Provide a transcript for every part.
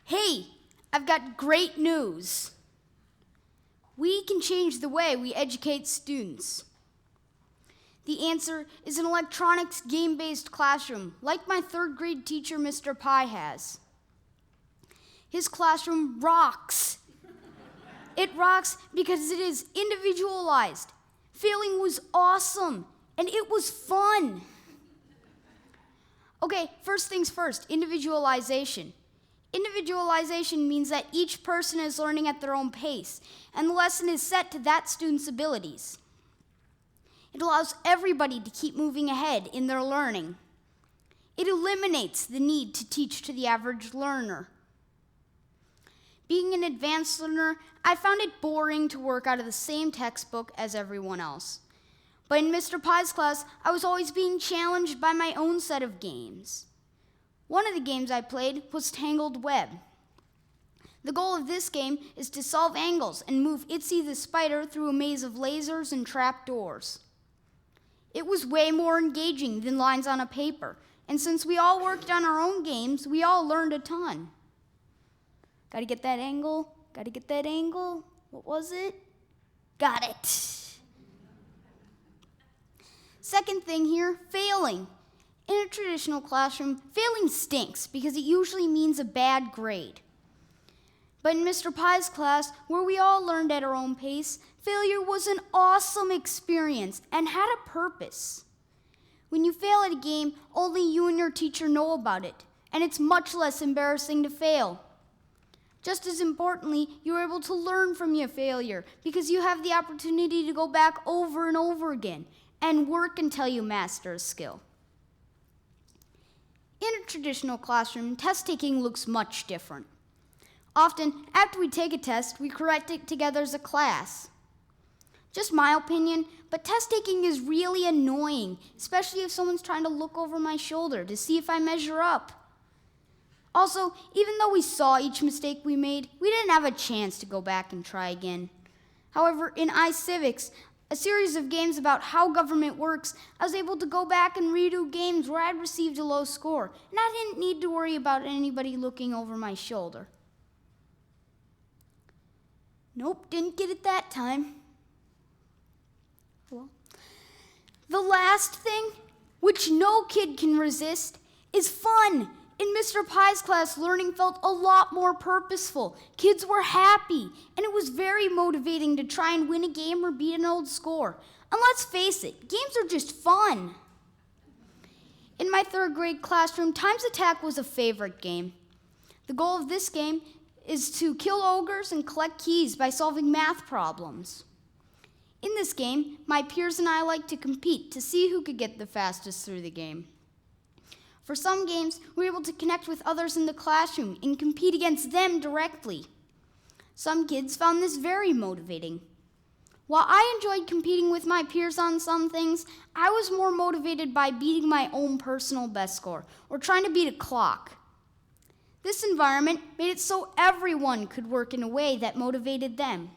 Hey, I've got great news. We can change the way we educate students. The answer is an electronics game-based classroom, like my third grade teacher, Mr. Pai, has. His classroom rocks. It rocks because it is individualized. Failing was awesome, and it was fun. Okay, first things first, individualization. Individualization means that each person is learning at their own pace, and the lesson is set to that student's abilities. It allows everybody to keep moving ahead in their learning. It eliminates the need to teach to the average learner. Being an advanced learner, I found it boring to work out of the same textbook as everyone else. But in Mr. Pai's class, I was always being challenged by my own set of games. One of the games I played was Tangled Web. The goal of this game is to solve angles and move Itsy the spider through a maze of lasers and trapdoors. It was way more engaging than lines on a paper, and since we all worked on our own games, we all learned a ton. Gotta get that angle, gotta get that angle. What was it? Got it. Second thing here, failing. In a traditional classroom, failing stinks because it usually means a bad grade. But in Mr. Pai's class, where we all learned at our own pace, failure was an awesome experience and had a purpose. When you fail at a game, only you and your teacher know about it, and it's much less embarrassing to fail. Just as importantly, you're able to learn from your failure because you have the opportunity to go back over and over again and work until you master a skill. In a traditional classroom, test taking looks much different. Often, after we take a test, we correct it together as a class. Just my opinion, but test taking is really annoying, especially if someone's trying to look over my shoulder to see if I measure up. Also, even though we saw each mistake we made, we didn't have a chance to go back and try again. However, in iCivics, a series of games about how government works, I was able to go back and redo games where I'd received a low score, and I didn't need to worry about anybody looking over my shoulder. Nope, didn't get it that time. Well, the last thing, which no kid can resist, is fun. In Mr. Pai's class, learning felt a lot more purposeful. Kids were happy, and it was very motivating to try and win a game or beat an old score. And let's face it, games are just fun. In my third grade classroom, Times Attack was a favorite game. The goal of this game is to kill ogres and collect keys by solving math problems. In this game, my peers and I like to compete to see who could get the fastest through the game. For some games, we were able to connect with others in the classroom and compete against them directly. Some kids found this very motivating. While I enjoyed competing with my peers on some things, I was more motivated by beating my own personal best score or trying to beat a clock. This environment made it so everyone could work in a way that motivated them.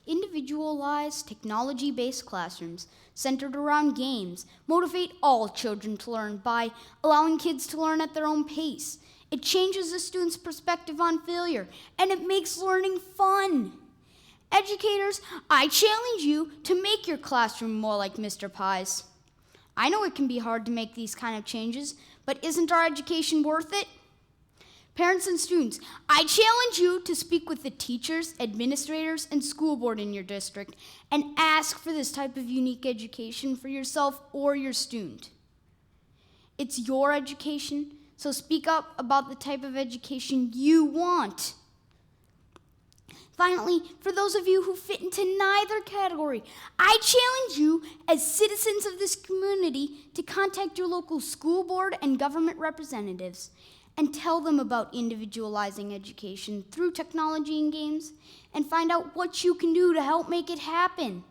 Individualized, technology-based classrooms centered around games motivate all children to learn by allowing kids to learn at their own pace. It changes the student's perspective on failure, and it makes learning fun. Educators, I challenge you to make your classroom more like Mr. Pai's. I know it can be hard to make these kind of changes, but isn't our education worth it? Parents and students, I challenge you to speak with the teachers, administrators, and school board in your district and ask for this type of unique education for yourself or your student. It's your education, so speak up about the type of education you want. Finally, for those of you who fit into neither category, I challenge you as citizens of this community to contact your local school board and government representatives and tell them about individualizing education through technology and games, and find out what you can do to help make it happen.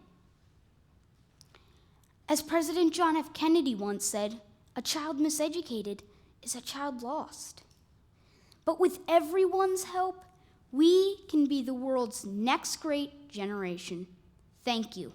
As President John F. Kennedy once said, a child miseducated is a child lost. But with everyone's help, we can be the world's next great generation. Thank you.